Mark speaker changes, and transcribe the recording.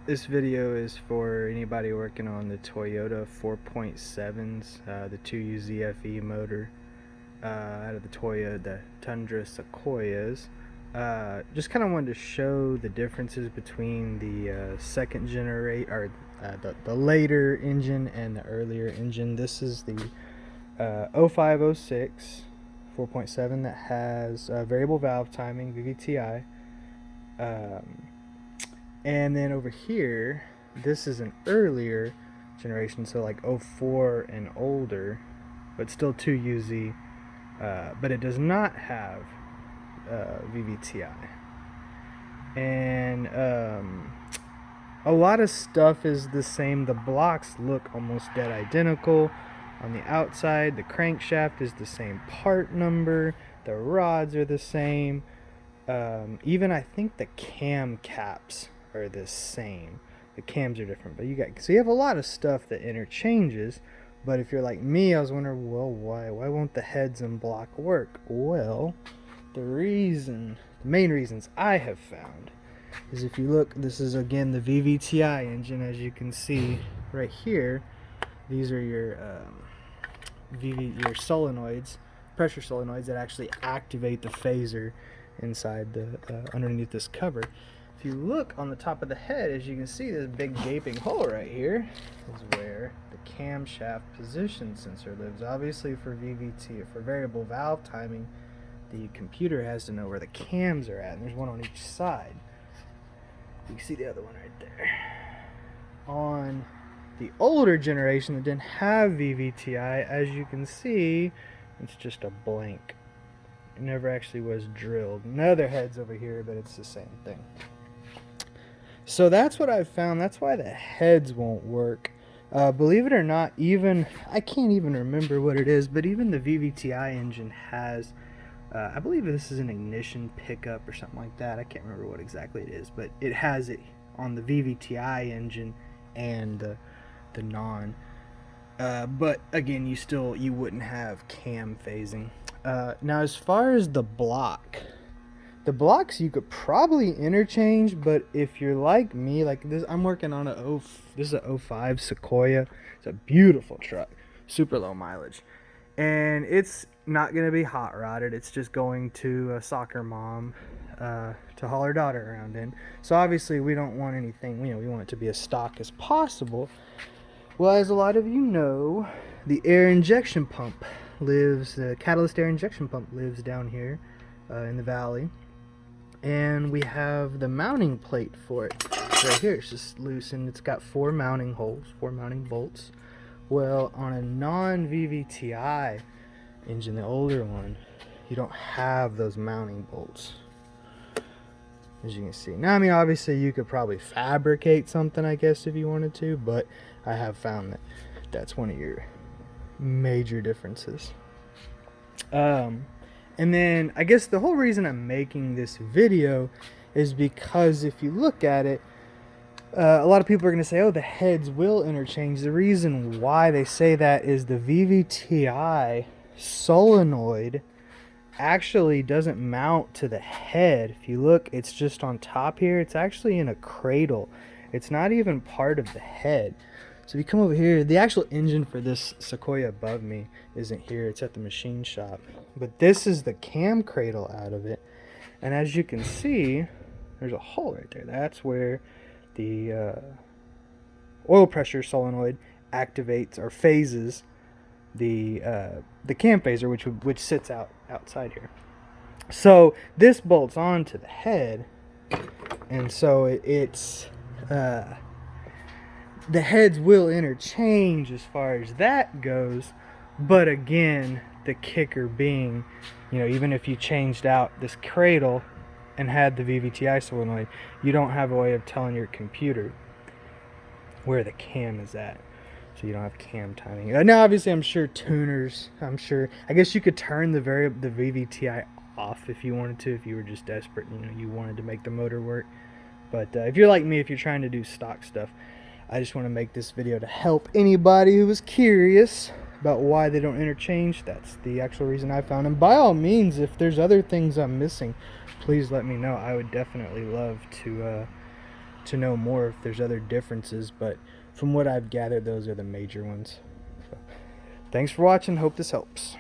Speaker 1: This video is for anybody working on the Toyota 4.7s, the 2U motor out of the Toyota Tundra Sequoias. Just kind of wanted to show the differences between the second generation, or the later engine and the earlier engine. This is the 0506 4.7 that has variable valve timing, VVTI. And then over here, this is an earlier generation, so like 04 and older, but still 2UZ, but it does not have VVTI. And a lot of stuff is the same. The blocks look almost dead identical. On the outside, the crankshaft is the same part number, the rods are the same. Even I think the cam caps are the same. The cams are different, but you have a lot of stuff that interchanges. But if you're like me, I was wondering, well, why won't the heads and block work? Well, the main reasons I have found is, if you look, this is again the VVTI engine, as you can see right here. These are your your solenoids, pressure solenoids that actually activate the phaser inside the underneath this cover. If you look on the top of the head, as you can see, this big gaping hole right here is where the camshaft position sensor lives. Obviously, for VVT, for variable valve timing, the computer has to know where the cams are at, and there's one on each side. You can see the other one right there. On the older generation that didn't have VVTI, as you can see, it's just a blank. It never actually was drilled. Another head's over here, but it's the same thing. So that's what I've found. That's why the heads won't work. Believe it or not, even, I can't even remember what it is, but even the VVTI engine has, I believe this is an ignition pickup or something like that. I can't remember what exactly it is, but it has it on the VVTI engine and the non. But again, you wouldn't have cam phasing. Now, as far as the blocks you could probably interchange, but if you're like me, like this, I'm working on this is a 05 Sequoia. It's a beautiful truck, super low mileage, and it's not going to be hot rodded. It's just going to a soccer mom to haul her daughter around in. So obviously we don't want anything, we want it to be as stock as possible. Well, as a lot of you know, the catalyst air injection pump lives down here in the valley. And we have the mounting plate for it right here. It's just loose, and it's got 4 mounting holes, 4 mounting bolts. Well, on a non-VVTI engine, the older one, you don't have those mounting bolts, as you can see. Now, I mean, obviously you could probably fabricate something, I guess, if you wanted to, but I have found that that's one of your major differences. And then I guess the whole reason I'm making this video is because if you look at it, a lot of people are going to say, oh, the heads will interchange. The reason why they say that is the VVTI solenoid actually doesn't mount to the head. If you look, it's just on top here. It's actually in a cradle. It's not even part of the head. So if you come over here, the actual engine for this Sequoia above me isn't here. It's at the machine shop. But this is the cam cradle out of it. And as you can see, there's a hole right there. That's where the oil pressure solenoid activates or phases the cam phaser, which sits outside here. So this bolts onto the head, and so it's the heads will interchange as far as that goes. But again, the kicker being, even if you changed out this cradle and had the VVTI solenoid, you don't have a way of telling your computer where the cam is at. So you don't have cam timing. Now, obviously, I'm sure tuners, I guess you could turn the VVTI off if you wanted to, if you were just desperate, you wanted to make the motor work. But if you're like me, if you're trying to do stock stuff, I just want to make this video to help anybody who was curious about why they don't interchange. That's the actual reason I found. And by all means, if there's other things I'm missing, please let me know. I would definitely love to to know more if there's other differences, but from what I've gathered, those are the major ones. So, thanks for watching. Hope this helps.